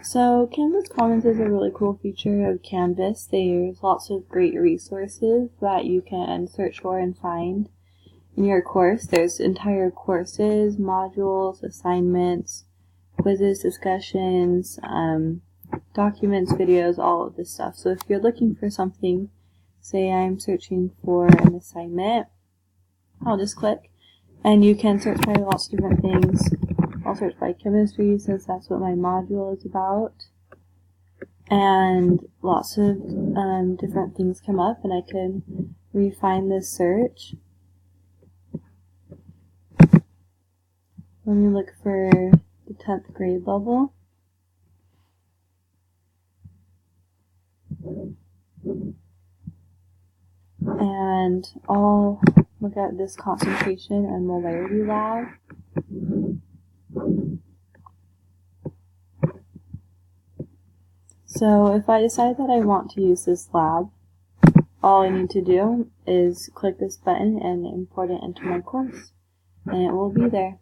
So Canvas Commons is a really cool feature of Canvas. There's lots of great resources that you can search for and find in your course. There's entire courses, modules, assignments, quizzes, discussions, documents, videos, all of this stuff. So if you're looking for something, say I'm searching for an assignment, I'll just click, and you can search by lots of different things. I'll search by chemistry since that's what my module is about, and lots of different things come up, and I can refine this search. Let me look for the 10th grade level. And I'll look at this concentration and molarity lab. So if I decide that I want to use this lab, all I need to do is click this button and import it into my course, and it will be there.